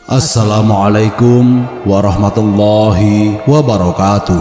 Assalamualaikum warahmatullahi wabarakatuh.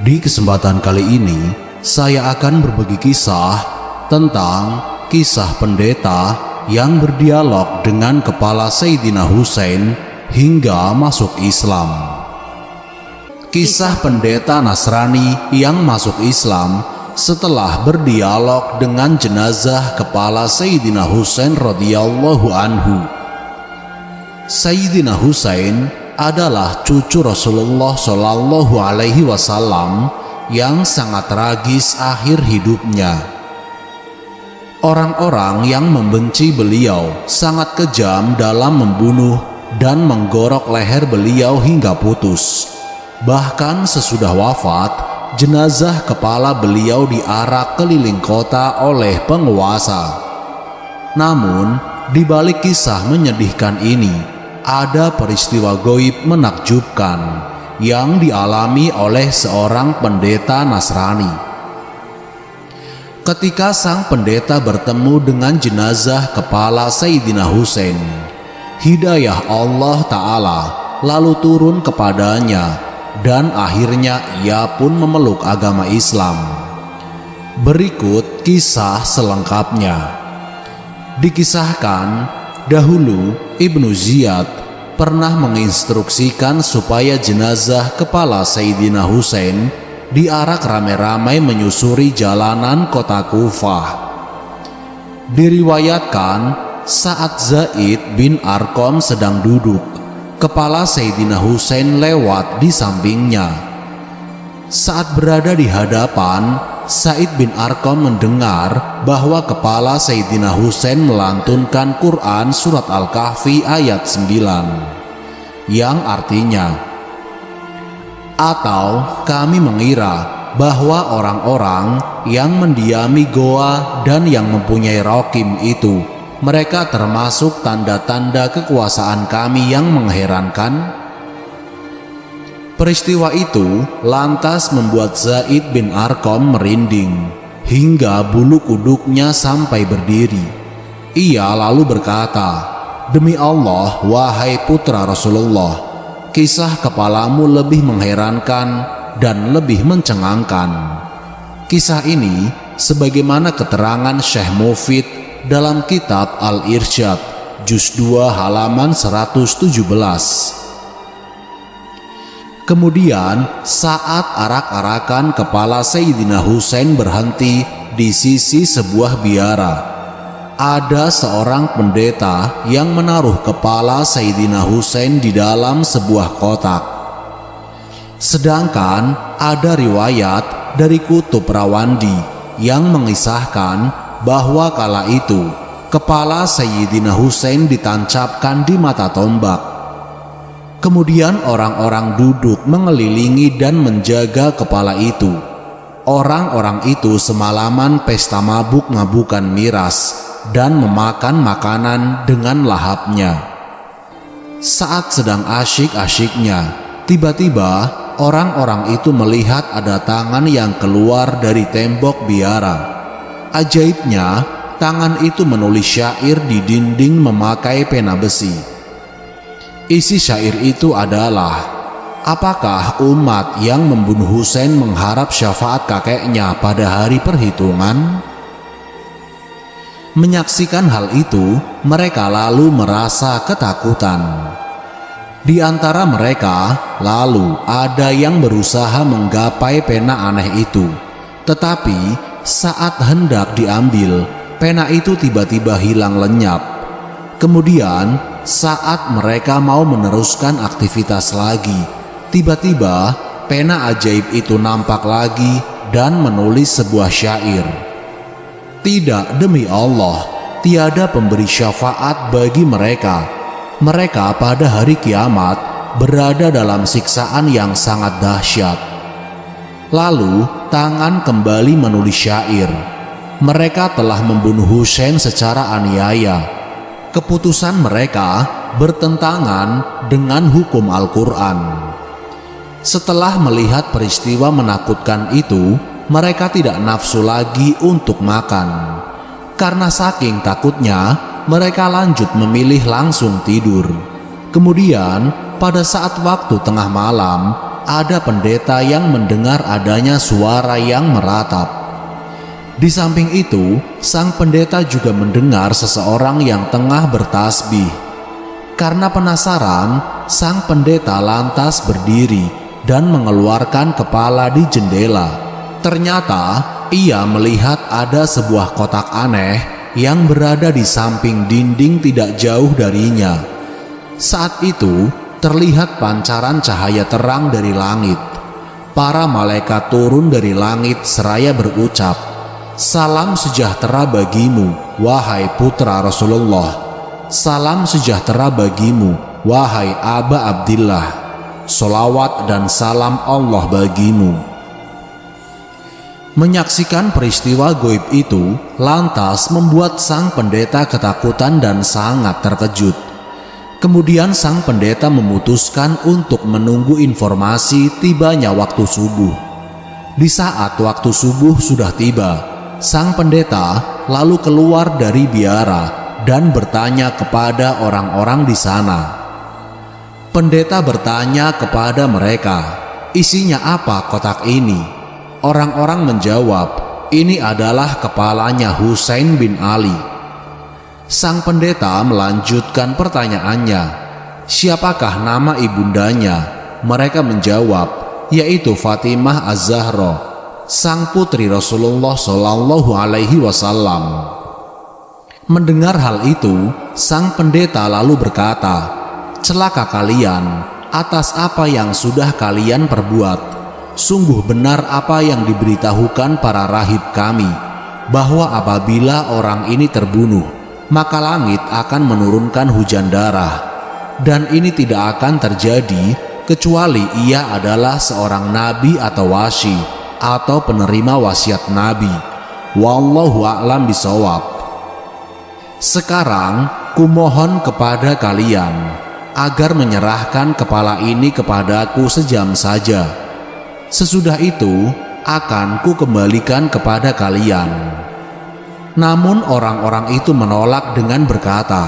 Di kesempatan kali ini saya akan berbagi kisah tentang kisah pendeta yang berdialog dengan kepala Sayyidina Husain hingga masuk Islam. Kisah pendeta Nasrani yang masuk Islam setelah berdialog dengan jenazah kepala Sayyidina Husain radhiyallahu anhu. Sayyidina Husain adalah cucu Rasulullah Shallallahu Alaihi Wasallam yang sangat tragis akhir hidupnya. Orang-orang yang membenci beliau sangat kejam dalam membunuh dan menggorok leher beliau hingga putus. Bahkan sesudah wafat, jenazah kepala beliau diarak keliling kota oleh penguasa. Namun, di balik kisah menyedihkan ini, ada peristiwa goib menakjubkan yang dialami oleh seorang pendeta Nasrani. Ketika sang pendeta bertemu dengan jenazah kepala Sayyidina Husain, hidayah Allah Ta'ala lalu turun kepadanya dan akhirnya ia pun memeluk agama Islam. Berikut kisah selengkapnya. Dikisahkan, dahulu Ibnu Ziyad pernah menginstruksikan supaya jenazah kepala Sayyidina Husain diarak ramai-ramai menyusuri jalanan kota Kufah. Diriwayatkan saat Zaid bin Arqam sedang duduk, kepala Sayyidina Husain lewat di sampingnya. Saat berada di hadapan, Zaid bin Arqam mendengar bahwa kepala Sayyidina Husain melantunkan Quran surat Al-Kahfi ayat 9 yang artinya, atau kami mengira bahwa orang-orang yang mendiami goa dan yang mempunyai rokim itu, mereka termasuk tanda-tanda kekuasaan kami yang mengherankan. Peristiwa itu lantas membuat Zaid bin Arqam merinding hingga bulu kuduknya sampai berdiri. Ia lalu berkata, "Demi Allah, wahai putra Rasulullah, kisah kepalamu lebih mengherankan dan lebih mencengangkan." Kisah ini sebagaimana keterangan Syekh Mufid dalam kitab Al-Irsyad juz 2 halaman 117. Kemudian saat arak-arakan kepala Sayyidina Husain berhenti di sisi sebuah biara, ada seorang pendeta yang menaruh kepala Sayyidina Husain di dalam sebuah kotak. Sedangkan ada riwayat dari Kutub Rawandi yang mengisahkan bahwa kala itu kepala Sayyidina Husain ditancapkan di mata tombak. Kemudian orang-orang duduk mengelilingi dan menjaga kepala itu. Orang-orang itu semalaman pesta mabuk-mabukan miras dan memakan makanan dengan lahapnya. Saat sedang asyik-asyiknya, tiba-tiba orang-orang itu melihat ada tangan yang keluar dari tembok biara. Ajaibnya, tangan itu menulis syair di dinding memakai pena besi. Isi syair itu adalah, apakah umat yang membunuh Husain mengharap syafaat kakeknya pada hari perhitungan? Menyaksikan hal itu, mereka lalu merasa ketakutan. Di antara mereka, lalu ada yang berusaha menggapai pena aneh itu. Tetapi saat hendak diambil, pena itu tiba-tiba hilang lenyap. Kemudian saat mereka mau meneruskan aktivitas lagi, tiba-tiba pena ajaib itu nampak lagi dan menulis sebuah syair. Tidak, demi Allah, tiada pemberi syafaat bagi mereka. Mereka pada hari kiamat berada dalam siksaan yang sangat dahsyat. Lalu tangan kembali menulis syair. Mereka telah membunuh Husain secara aniaya. Keputusan mereka bertentangan dengan hukum Al-Quran. Setelah melihat peristiwa menakutkan itu, mereka tidak nafsu lagi untuk makan. Karena saking takutnya, mereka lanjut memilih langsung tidur. Kemudian pada saat waktu tengah malam, ada pendeta yang mendengar adanya suara yang meratap. Di samping itu, sang pendeta juga mendengar seseorang yang tengah bertasbih. Karena penasaran, sang pendeta lantas berdiri dan mengeluarkan kepala di jendela. Ternyata ia melihat ada sebuah kotak aneh yang berada di samping dinding tidak jauh darinya. Saat itu terlihat pancaran cahaya terang dari langit. Para malaikat turun dari langit seraya berucap, "Salam sejahtera bagimu, wahai putra Rasulullah. Salam sejahtera bagimu, wahai Aba Abdillah. Sholawat dan salam Allah bagimu." Menyaksikan peristiwa goib itu lantas membuat sang pendeta ketakutan dan sangat terkejut. Kemudian sang pendeta memutuskan untuk menunggu informasi tibanya waktu subuh. Di saat waktu subuh sudah tiba, sang pendeta lalu keluar dari biara dan bertanya kepada orang-orang di sana. Pendeta bertanya kepada mereka, "Isinya apa kotak ini?" Orang-orang menjawab, "Ini adalah kepalanya Husain bin Ali." Sang pendeta melanjutkan pertanyaannya, "Siapakah nama ibundanya?" Mereka menjawab, "Yaitu Fatimah Az-Zahra, sang putri Rasulullah Shallallahu Alaihi Wasallam." Mendengar hal itu, sang pendeta lalu berkata, "Celaka kalian atas apa yang sudah kalian perbuat. Sungguh benar apa yang diberitahukan para rahib kami, bahwa apabila orang ini terbunuh, maka langit akan menurunkan hujan darah. Dan ini tidak akan terjadi kecuali ia adalah seorang nabi atau wasi, atau penerima wasiat nabi. Wallahu a'lam bishawab. Sekarang kumohon kepada kalian agar menyerahkan kepala ini kepadaku sejam saja. Sesudah itu akan kukembalikan kepada kalian." Namun orang-orang itu menolak dengan berkata,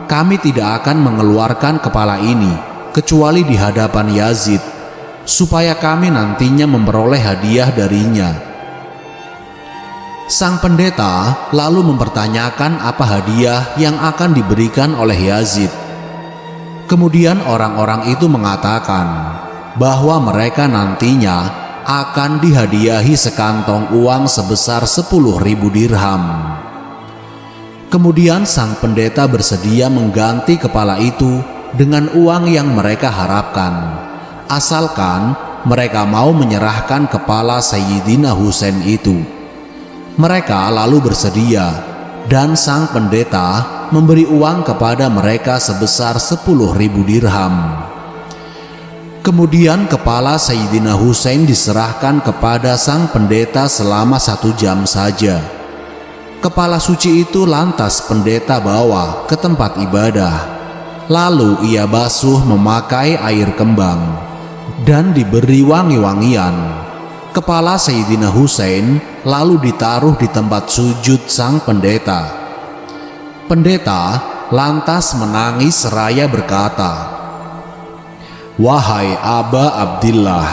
"Kami tidak akan mengeluarkan kepala ini kecuali di hadapan Yazid, supaya kami nantinya memperoleh hadiah darinya." Sang pendeta lalu mempertanyakan apa hadiah yang akan diberikan oleh Yazid. Kemudian orang-orang itu mengatakan bahwa mereka nantinya akan dihadiahi sekantong uang sebesar 10.000 dirham. Kemudian sang pendeta bersedia mengganti kepala itu dengan uang yang mereka harapkan, asalkan mereka mau menyerahkan kepala Sayyidina Husain itu. Mereka lalu bersedia, dan sang pendeta memberi uang kepada mereka sebesar 10.000 dirham. Kemudian kepala Sayyidina Husain diserahkan kepada sang pendeta selama 1 jam saja. Kepala suci itu lantas pendeta bawa ke tempat ibadah. Lalu ia basuh memakai air kembang dan diberi wangi-wangian. Kepala Sayyidina Husain lalu ditaruh di tempat sujud sang pendeta. Pendeta lantas menangis seraya berkata, "Wahai Aba Abdillah,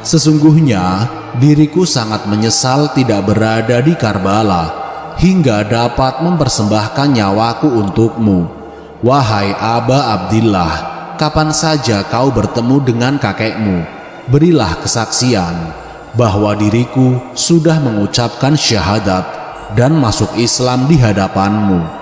sesungguhnya diriku sangat menyesal tidak berada di Karbala hingga dapat mempersembahkan nyawaku untukmu. Wahai Aba Abdillah, kapan saja kau bertemu dengan kakekmu, berilah kesaksian bahwa diriku sudah mengucapkan syahadat dan masuk Islam di hadapanmu."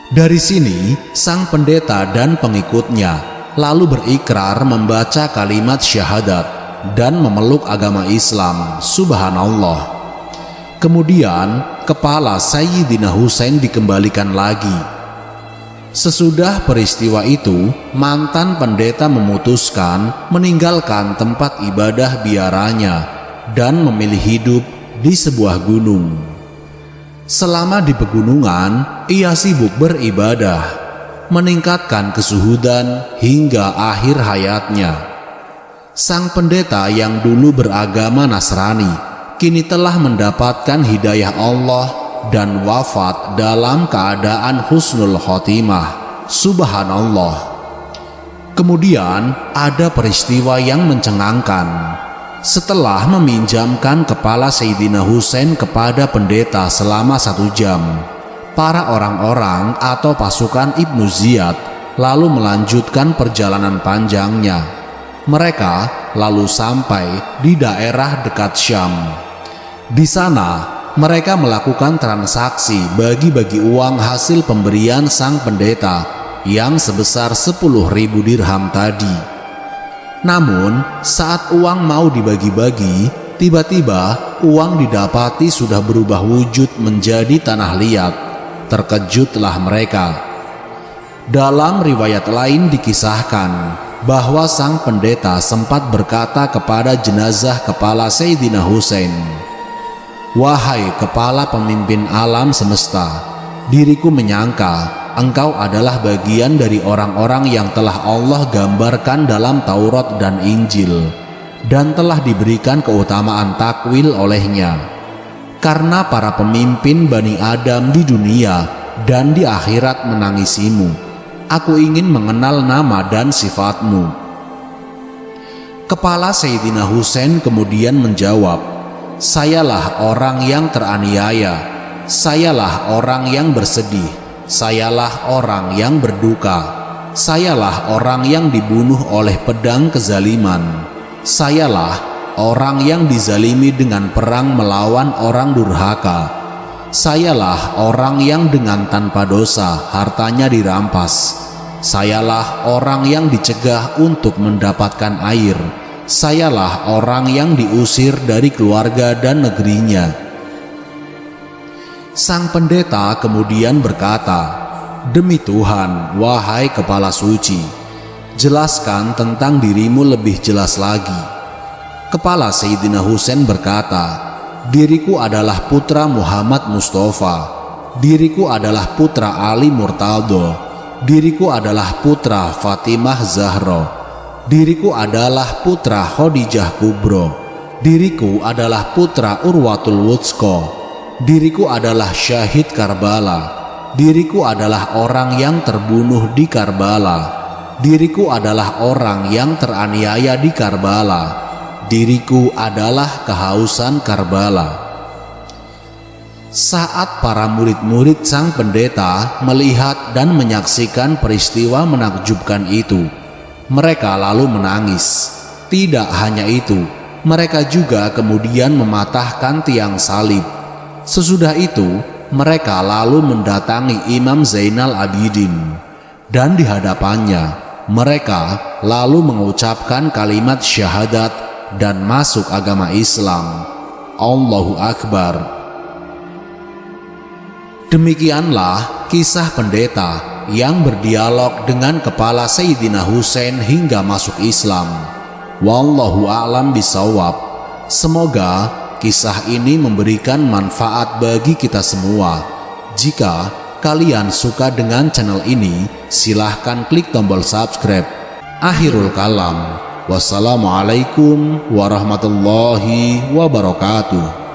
Dari sini, sang pendeta dan pengikutnya lalu berikrar membaca kalimat syahadat dan memeluk agama Islam. Subhanallah. Kemudian kepala Sayyidina Husain dikembalikan lagi. Sesudah peristiwa itu, mantan pendeta memutuskan meninggalkan tempat ibadah biaranya dan memilih hidup di sebuah gunung. Selama di pegunungan, ia sibuk beribadah, meningkatkan kesuhudan hingga akhir hayatnya. Sang pendeta yang dulu beragama Nasrani kini telah mendapatkan hidayah Allah dan wafat dalam keadaan husnul khotimah. Subhanallah. Kemudian ada peristiwa yang mencengangkan. Setelah meminjamkan kepala Sayyidina Husain kepada pendeta selama 1 jam, para orang-orang atau pasukan Ibnu Ziyad lalu melanjutkan perjalanan panjangnya. Mereka lalu sampai di daerah dekat Syam. Di sana mereka melakukan transaksi bagi-bagi uang hasil pemberian sang pendeta yang sebesar 10.000 dirham tadi. Namun saat uang mau dibagi-bagi, tiba-tiba uang didapati sudah berubah wujud menjadi tanah liat. Terkejutlah mereka. Dalam riwayat lain dikisahkan bahwa sang pendeta sempat berkata kepada jenazah kepala Sayyidina Husain, "Wahai kepala pemimpin alam semesta, diriku menyangka engkau adalah bagian dari orang-orang yang telah Allah gambarkan dalam Taurat dan Injil dan telah diberikan keutamaan takwil olehnya. Karena para pemimpin Bani Adam di dunia dan di akhirat menangisimu, aku ingin mengenal nama dan sifatmu." Kepala Sayyidina Husain kemudian menjawab, "Sayalah orang yang teraniaya, sayalah orang yang bersedih, sayalah orang yang berduka, sayalah orang yang dibunuh oleh pedang kezaliman, sayalah orang yang dizalimi dengan perang melawan orang durhaka, sayalah orang yang dengan tanpa dosa hartanya dirampas, sayalah orang yang dicegah untuk mendapatkan air, sayalah orang yang diusir dari keluarga dan negerinya." Sang pendeta kemudian berkata, "Demi Tuhan, wahai kepala suci, jelaskan tentang dirimu lebih jelas lagi." Kepala Sayyidina Husain berkata, "Diriku adalah putra Muhammad Mustafa, diriku adalah putra Ali Murtado, diriku adalah putra Fatimah Zahra, diriku adalah putra Khadijah Kubro, diriku adalah putra Urwatul Wuthqa, diriku adalah syahid Karbala, diriku adalah orang yang terbunuh di Karbala, diriku adalah orang yang teraniaya di Karbala, diriku adalah kehausan Karbala." Saat para murid-murid sang pendeta melihat dan menyaksikan peristiwa menakjubkan itu, mereka lalu menangis. Tidak hanya itu, mereka juga kemudian mematahkan tiang salib. Sesudah itu, mereka lalu mendatangi Imam Zainal Abidin, dan di hadapannya mereka lalu mengucapkan kalimat syahadat dan masuk agama Islam. Allahu Akbar. Demikianlah kisah pendeta yang berdialog dengan kepala Sayyidina Husain hingga masuk Islam. Wallahu a'lam bishawab. Semoga kisah ini memberikan manfaat bagi kita semua. Jika kalian suka dengan channel ini, silahkan klik tombol subscribe. Akhirul kalam. Wassalamualaikum warahmatullahi wabarakatuh.